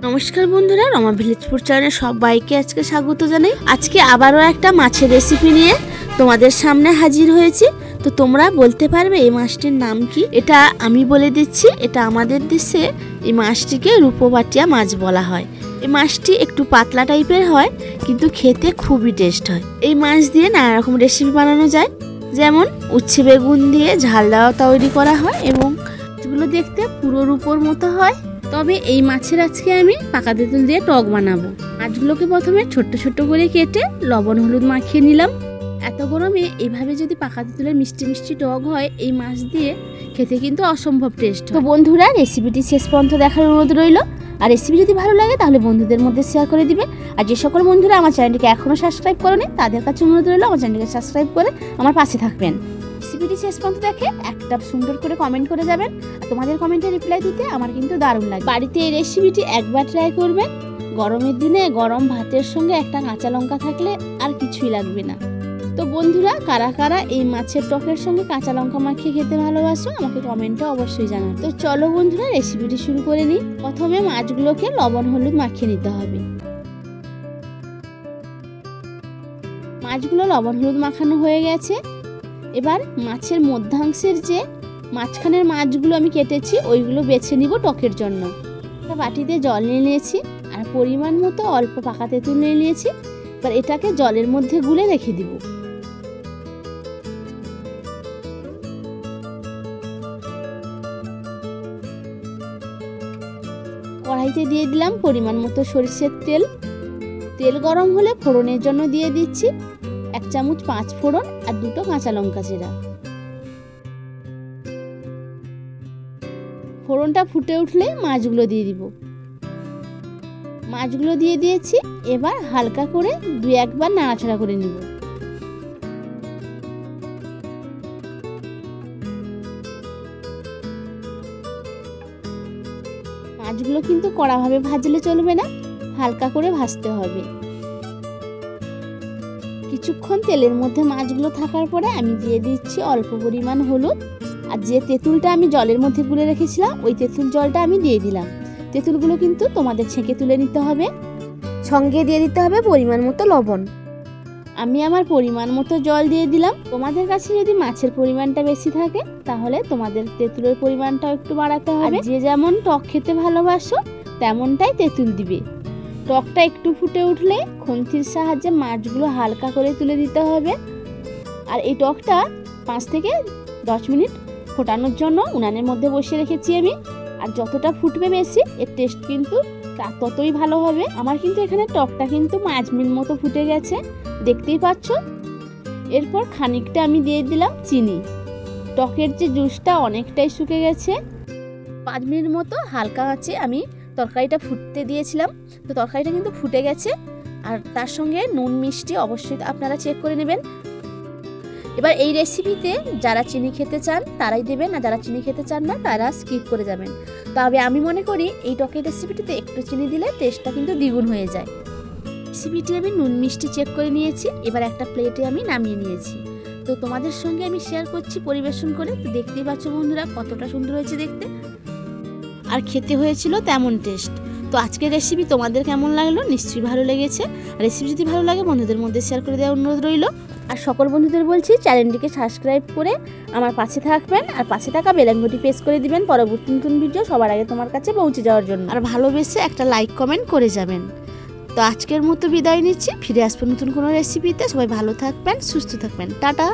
নমস্কার বন্ধুরা, Rama village food চ্যানেলে সবাইকে আজকে স্বাগত জানাই। আজকে আবারও একটা মাছের রেসিপি নিয়ে তোমাদের সামনে হাজির হয়েছি। তো তোমরা বলতে পারবে এই মাছটির নাম কি? এটা আমি বলে দিচ্ছি। এটা আমাদের দেশে এই মাছটিকে রূপবাটিয়া মাছ বলা হয়। এই মাছটি একটু পাতলা টাইপের হয়, কিন্তু খেতে খুবই টেস্ট হয়। এই মাছ দিয়ে নানা রকম রেসিপি বানানো যায়, যেমন উচ্ছে বেগুন দিয়ে ঝাল দেওয়া তৈরি করা হয় এবং এগুলো দেখতে পুরো রূপোর মতো হয়। তবে এই মাছের আজকে আমি পাকা তেঁতুল দিয়ে টক বানাবো। মাছগুলোকে প্রথমে ছোট্ট ছোট্ট করে কেটে লবণ হলুদ মাখিয়ে নিলাম। এত গরমে এইভাবে যদি পাকা তেঁতুলের মিষ্টি মিষ্টি টক হয়, এই মাছ দিয়ে খেতে কিন্তু অসম্ভব টেস্ট। তো বন্ধুরা, রেসিপিটি শেষ পর্যন্ত দেখার অনুরোধ রইল। আর রেসিপি যদি ভালো লাগে তাহলে বন্ধুদের মধ্যে শেয়ার করে দিবে। আর যে সকল বন্ধুরা আমার চ্যানেলটিকে এখনও সাবস্ক্রাইব করেনি, তাদের কাছে অনুরোধ রইল আমার চ্যানেলটিকে সাবস্ক্রাইব করে আমার পাশে থাকবেন। রেসিপিটি শেষ পর্যন্ত দেখে একটা সুন্দর করে কমেন্ট করে যাবেন। আর তোমাদের কমেন্টে রিপ্লাই দিতে আমার কিন্তু দারুণ লাগে। বাড়িতে এই রেসিপিটি একবার ট্রাই করবেন। গরমের দিনে গরম ভাতের সঙ্গে একটা কাঁচা লঙ্কা থাকলে আর কিছুই লাগবে না। তো বন্ধুরা, কারা কারা এই মাছের টকের সঙ্গে কাঁচা লঙ্কা মাখিয়ে খেতে ভালোবাসো আমাকে কমেন্টে অবশ্যই জানাবে। তো চলো বন্ধুরা, রেসিপিটি শুরু করে নিই। প্রথমে মাছগুলোকে লবণ হলুদ মাখিয়ে নিতে হবে। মাছগুলো লবণ হলুদ মাখানো হয়ে গেছে। এবার মাছের মধ্যাংশের যে মাঝখানের মাছগুলো আমি কেটেছি ওইগুলো বেছে নিব টকের জন্য। একটা বাটিতে জল নিয়ে নিয়েছি আর পরিমাণ মতো অল্প পাকা তেঁতুল নিয়ে নিয়েছি। এবার এটাকে জলের মধ্যে গুলে রেখে দিব। কড়াইতে দিয়ে দিলাম পরিমাণ মতো সরিষার তেল। তেল গরম হলে ফোড়নের জন্য দিয়ে দিচ্ছি 1 চামচ 5 ফোড়ন আর 2টো কাঁচা লঙ্কা চেরা। ফোড়নটা ফুটে উঠলে মাছগুলো দিয়ে দিব। মাছগুলো দিয়ে দিয়েছি। এবার হালকা করে 2-1 বার নাড়াচাড়া করে নিব। মাছগুলো কিন্তু কড়াভাবে ভাজলে চলবে না, হালকা করে ভাজতে হবে। কিছুক্ষণ তেলের মধ্যে মাছগুলো থাকার পরে আমি দিয়ে দিচ্ছি অল্প পরিমাণ হলুদ। আর যে তেঁতুলটা আমি জলের মধ্যে গুলে রেখেছিলাম ওই তেঁতুল জলটা আমি দিয়ে দিলাম। তেঁতুলগুলো কিন্তু তোমাদের ছেঁকে তুলে নিতে হবে। সঙ্গে দিয়ে দিতে হবে পরিমাণ মতো লবণ। আমি আমার পরিমাণ মতো জল দিয়ে দিলাম। তোমাদের কাছে যদি মাছের পরিমাণটা বেশি থাকে তাহলে তোমাদের তেঁতুলের পরিমাণটাও একটু বাড়াতে হবে। যে যেমন টক খেতে ভালোবাসো তেমনটাই তেঁতুল দিবে। টকটা একটু ফুটে উঠলে খুন্তির সাহায্যে মাছগুলো হালকা করে তুলে দিতে হবে। আর এই টকটা 5 থেকে 10 মিনিট ফোটানোর জন্য উনানের মধ্যে বসিয়ে রেখেছি আমি। আর যতটা ফুটবে বেশি এর টেস্ট কিন্তু ততই ভালো হবে। আমার কিন্তু এখানে টকটা কিন্তু 5 মিনিট মতো ফুটে গেছে, দেখতেই পাচ্ছ। এরপর খানিকটা আমি দিয়ে দিলাম চিনি। টকের যে জুসটা অনেকটাই শুকে গেছে। 5 মিনিট মতো হালকা আঁচে আমি তরকারিটা ফুটতে দিয়েছিলাম। তো তরকারিটা কিন্তু ফুটে গেছে। আর তার সঙ্গে নুন মিষ্টি অবশ্যই আপনারা চেক করে নেবেন। এবার এই রেসিপিতে যারা চিনি খেতে চান তারাই দেবেন, আর যারা চিনি খেতে চান না তারা স্কিপ করে যাবেন। তবে আমি মনে করি এই টকের রেসিপিটিতে একটু চিনি দিলে টেস্টটা কিন্তু দ্বিগুণ হয়ে যায়। রেসিপিটি আমি নুন মিষ্টি চেক করে নিয়েছি। এবার একটা প্লেটে আমি নামিয়ে নিয়েছি। তো তোমাদের সঙ্গে আমি শেয়ার করছি পরিবেশন করে। তো দেখতেই পাচ্ছ বন্ধুরা কতটা সুন্দর হয়েছে দেখতে, আর খেতে হয়েছিল তেমন টেস্ট। তো আজকের রেসিপি তোমাদের কেমন লাগলো? নিশ্চয়ই ভালো লেগেছে। রেসিপি যদি ভালো লাগে বন্ধুদের মধ্যে শেয়ার করে দেওয়ার অনুরোধ রইল। আর সকল বন্ধুদের বলছি চ্যানেলটিকে সাবস্ক্রাইব করে আমার পাশে থাকবেন। আর পাশে থাকা বেল আইকনটি প্রেস করে দিবেন পরবর্তী নতুন ভিডিও সবার আগে তোমার কাছে পৌঁছে যাওয়ার জন্য। আর ভালোবেসে একটা লাইক কমেন্ট করে যাবেন। তো আজকের মতো বিদায় নিচ্ছি। ফিরে আসবো নতুন কোনো রেসিপিতে। সবাই ভালো থাকবেন, সুস্থ থাকবেন। টাটা।